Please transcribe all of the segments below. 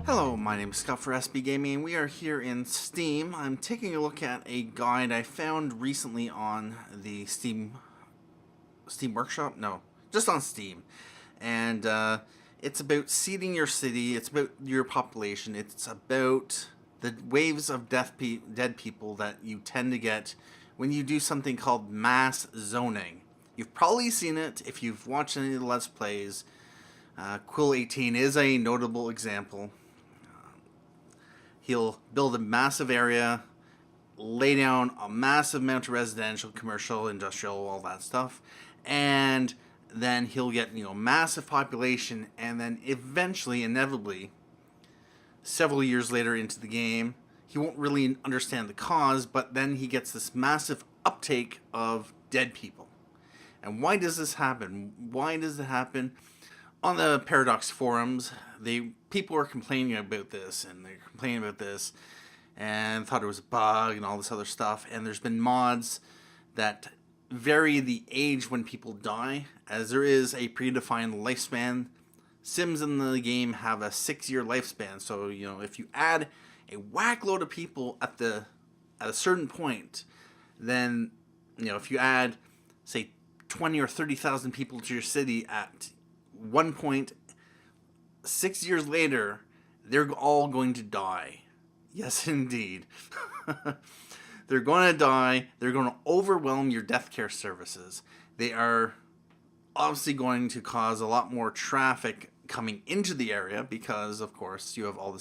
Hello, my name is Scott for SB Gaming, and we are here in Steam. I'm taking a look at a guide I found recently on the Steam Workshop? No, just on Steam. And it's about seeding your city, it's about your population, it's about the waves of dead people that you tend to get when you do something called mass zoning. You've probably seen it if you've watched any of the Let's Plays. Quill 18 is a notable example. He'll build a massive area, lay down a massive amount of residential, commercial, industrial, all that stuff, and then he'll get, massive population, and then eventually, inevitably, several years later into the game, he won't really understand the cause, but then he gets this massive uptake of dead people. And why does this happen? Why does it happen? On the Paradox forums, people were complaining about this, and they're complaining about this, and thought it was a bug and all this other stuff. And there's been mods that vary the age when people die, as there is a predefined lifespan. Sims in the game have a 6-year lifespan, so if you add a whack load of people at a certain point, then if you add, say, 20 or 30,000 people to your city at one point, 6 years later, they're all going to die. Yes, indeed. They're going to die. They're going to overwhelm your death care services. They are obviously going to cause a lot more traffic coming into the area because, of course, you have all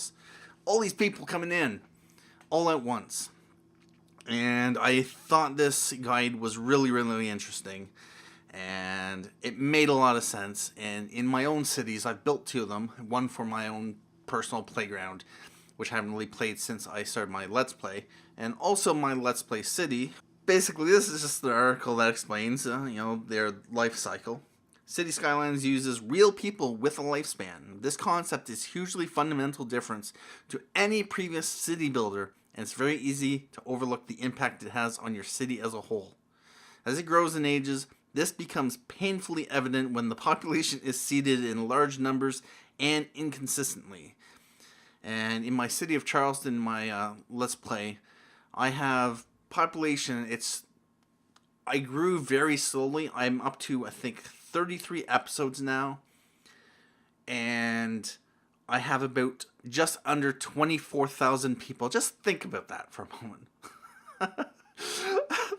these people coming in all at once. And I thought this guide was really, really interesting. And it made a lot of sense. And in my own cities, I've built 2 of them. One for my own personal playground, which I haven't really played since I started my Let's Play. And also my Let's Play city. Basically, this is just an article that explains, their life cycle. Cities Skylines uses real people with a lifespan. This concept is hugely fundamental difference to any previous city builder, and it's very easy to overlook the impact it has on your city as a whole. As it grows and ages, this becomes painfully evident when the population is seeded in large numbers and inconsistently. And in my city of Charleston, my Let's Play, I have population, I grew very slowly. I'm up to, I think, 33 episodes now. And I have about just under 24,000 people. Just think about that for a moment.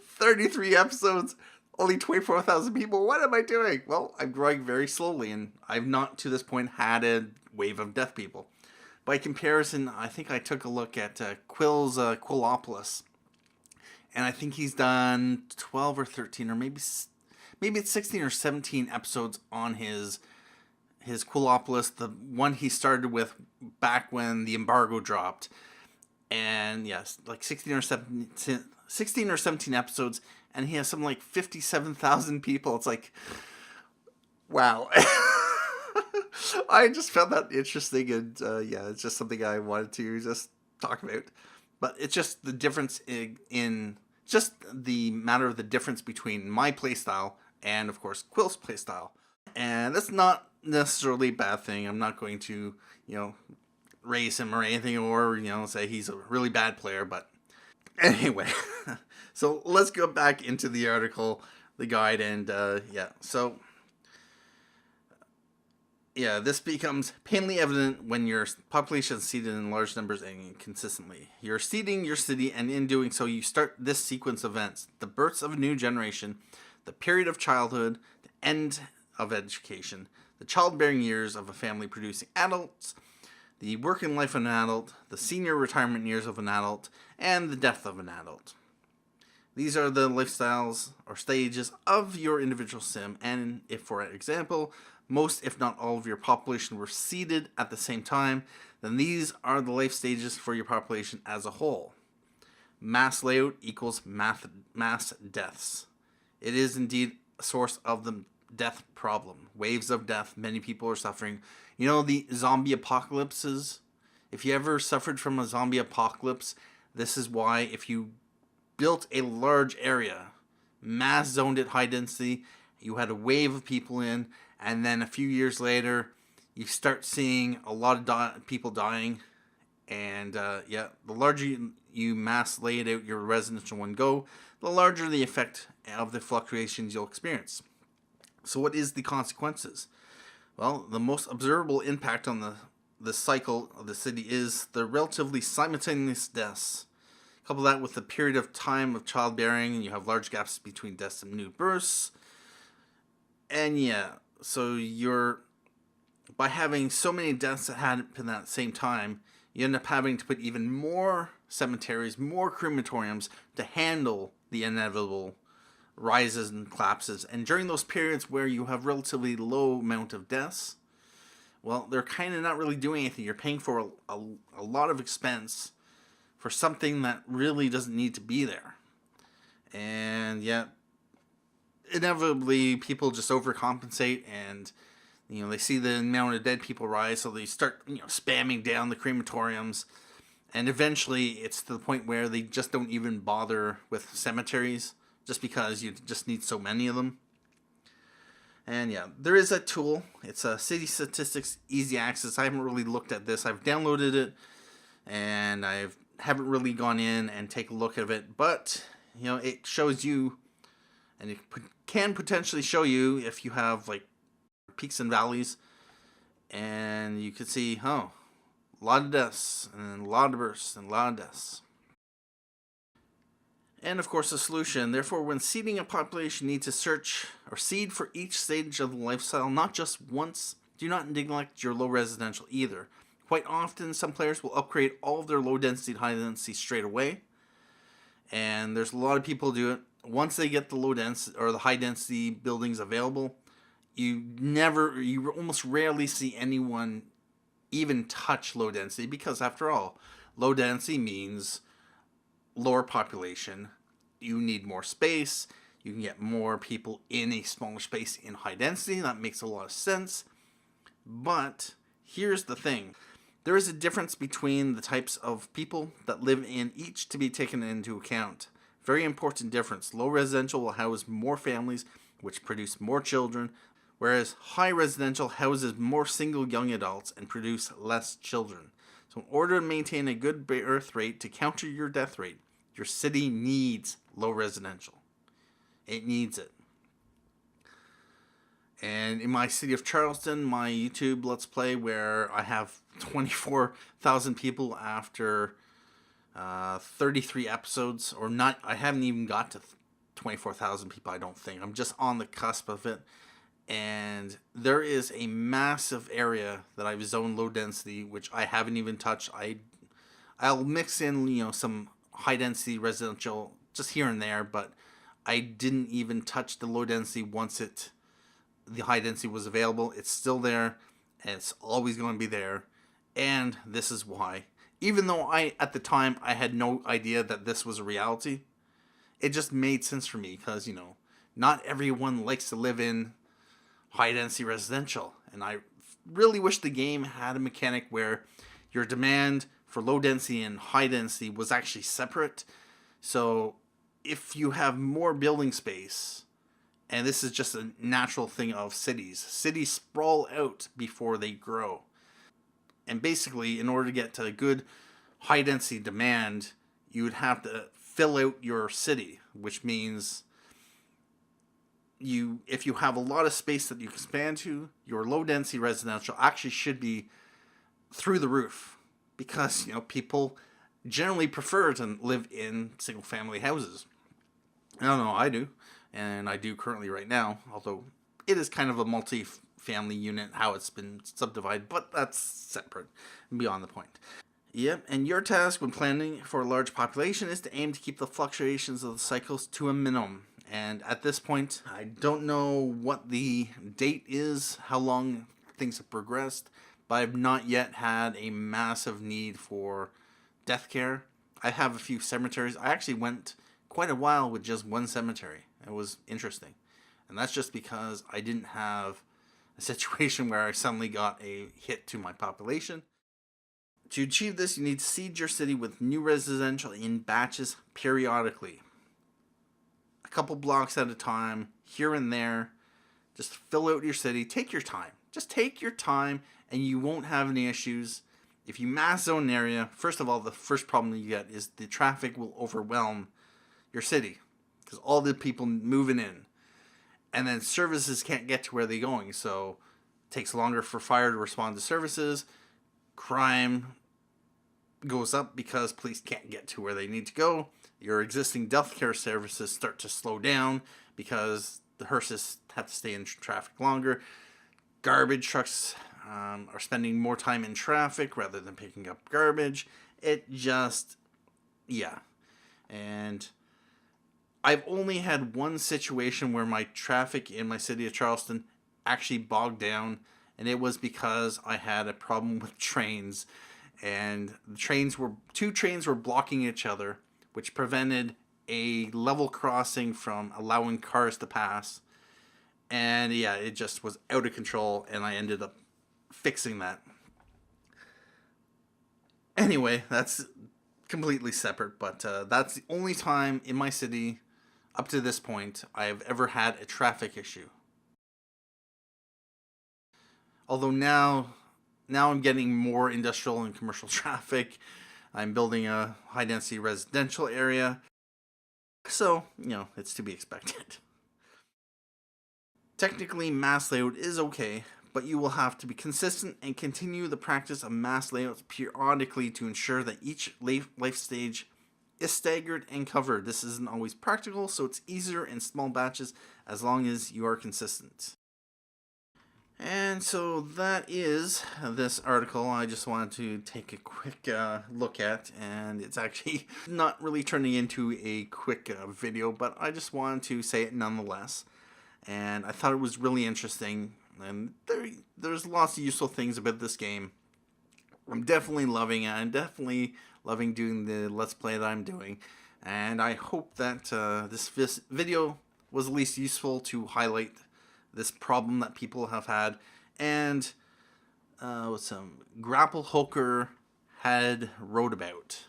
33 episodes. Only 24,000 people. What am I doing? Well, I'm growing very slowly, and I've not to this point had a wave of death people. By comparison, I think I took a look at Quill's Quillopolis, and I think he's done 12 or 13, or maybe it's 16 or 17 episodes on his Quillopolis, the one he started with back when the embargo dropped. And yes, like 16 or 17 episodes, and he has something like 57,000 people. It's like, wow. I just found that interesting, and it's just something I wanted to just talk about. But it's just the difference in just the matter of the difference between my playstyle and, of course, Quill's playstyle. And that's not necessarily a bad thing. I'm not going to, raise him or anything, or, say he's a really bad player, but anyway. So let's go back into the article, the guide, and this becomes painfully evident when your population is seeded in large numbers and consistently. You're seeding your city, and in doing so, you start this sequence of events: the births of a new generation, the period of childhood, the end of education, the childbearing years of a family producing adults, the working life of an adult, the senior retirement years of an adult, and the death of an adult. These are the lifestyles or stages of your individual sim, and if, for example, most if not all of your population were seeded at the same time, then these are the life stages for your population as a whole. Mass layout equals mass deaths. It is indeed a source of the death problem. Waves of death, many people are suffering. The zombie apocalypses? If you ever suffered from a zombie apocalypse, this is why. If you built a large area, mass zoned at high density, you had a wave of people in, and then a few years later, you start seeing a lot of people dying. And the larger you mass lay it out your residential one go, the larger the effect of the fluctuations you'll experience. So what is the consequences? Well, the most observable impact on the cycle of the city is the relatively simultaneous deaths. Couple that with the period of time of childbearing, and you have large gaps between deaths and new births. And so by having so many deaths that happen at the same time, you end up having to put even more cemeteries, more crematoriums to handle the inevitable rises and collapses. And during those periods where you have relatively low amount of deaths, well, they're kind of not really doing anything. You're paying for a lot of expense for something that really doesn't need to be there. And yet, inevitably, people just overcompensate, and they see the amount of dead people rise, so they start spamming down the crematoriums, and eventually it's to the point where they just don't even bother with cemeteries, just because you just need so many of them. And there is a tool. It's a City Statistics Easy Access. I haven't really looked at this. I've downloaded it, and I haven't really gone in and take a look at it. But it shows you, and it can potentially show you if you have like peaks and valleys, and you can see, a lot of deaths, and a lot of births, and a lot of deaths. And of course, the solution. Therefore, when seeding a population, you need to search or seed for each stage of the lifestyle, not just once. Do not neglect your low residential either. Quite often, some players will upgrade all of their low density and high density straight away. And there's a lot of people do it. Once they get the low density or the high density buildings available, you almost rarely see anyone even touch low density, because after all, low density means lower population. You need more space. You can get more people in a smaller space in high density. That makes a lot of sense. But here's the thing. There is a difference between the types of people that live in each to be taken into account. Very important difference. Low residential will house more families, which produce more children, whereas high residential houses more single young adults and produce less children. So in order to maintain a good birth rate to counter your death rate, your city needs low residential. It needs it. And in my city of Charleston, my YouTube Let's Play, where I have 24,000 people after 33 episodes, or not, I haven't even got to 24,000 people, I don't think. I'm just on the cusp of it. And there is a massive area that I've zoned low density, which I haven't even touched. I'll mix in, some high density residential just here and there, but I didn't even touch the low density once the high density was available. It's still there, and it's always going to be there. And this is why. Even though at the time, I had no idea that this was a reality, it just made sense for me, because, not everyone likes to live in high density residential. And I really wish the game had a mechanic where your demand for low density and high density was actually separate. So if you have more building space, and this is just a natural thing of cities sprawl out before they grow. And basically, in order to get to a good high density demand, you would have to fill out your city, which means if you have a lot of space that you expand to, your low density residential actually should be through the roof, because people generally prefer to live in single family houses. I don't know, I do, and I do currently right now, although it is kind of a multi-family unit how it's been subdivided, but that's separate and beyond the point. Yep, and your task when planning for a large population is to aim to keep the fluctuations of the cycles to a minimum. And at this point, I don't know what the date is, how long things have progressed, but I've not yet had a massive need for death care. I have a few cemeteries. I actually went quite a while with just one cemetery. It was interesting. And that's just because I didn't have a situation where I suddenly got a hit to my population. To achieve this, you need to seed your city with new residential in batches periodically. A couple blocks at a time, here and there. Just fill out your city. Take your time. Just take your time and you won't have any issues. If you mass zone an area, first of all, the first problem that you get is the traffic will overwhelm your city because all the people moving in. And then services can't get to where they're going, so it takes longer for fire to respond to services. Crime goes up because police can't get to where they need to go. Your existing healthcare services start to slow down because the hearses have to stay in traffic longer. Garbage trucks are spending more time in traffic rather than picking up garbage. It just, yeah. And I've only had one situation where my traffic in my city of Charleston actually bogged down, and it was because I had a problem with trains. And two trains were blocking each other, which prevented a level crossing from allowing cars to pass. And yeah, it just was out of control, and I ended up fixing that. Anyway, that's completely separate, but that's the only time in my city up to this point I have ever had a traffic issue. Although now I'm getting more industrial and commercial traffic. I'm building a high density residential area. So, it's to be expected. Technically, mass layout is okay, but you will have to be consistent and continue the practice of mass layouts periodically to ensure that each life stage is staggered and covered. This isn't always practical, so it's easier in small batches as long as you are consistent. And so that is this article I just wanted to take a quick look at, and it's actually not really turning into a quick video, but I just wanted to say it nonetheless. And I thought it was really interesting, and there's lots of useful things about this game. I'm definitely loving it. I'm definitely loving doing the Let's Play that I'm doing, and I hope that this video was at least useful to highlight this problem that people have had, and what some grapple hooker had wrote about.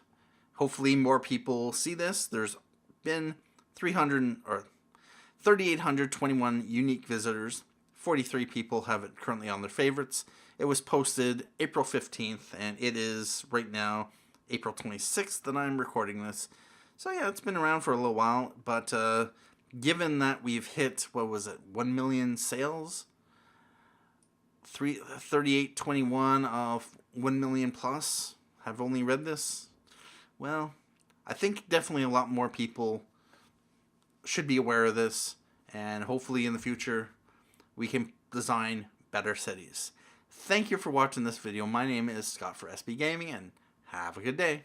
Hopefully more people see this. There's been 3,821 unique visitors. 43 people have it currently on their favorites. It was posted April 15th, and it is right now April 26th that I'm recording this. So yeah, it's been around for a little while, but given that we've hit, 1 million sales? 3821 of 1 million plus have only read this. Well, I think definitely a lot more people should be aware of this, and hopefully in the future we can design better cities. Thank you for watching this video. My name is Scott for SB Gaming, and have a good day.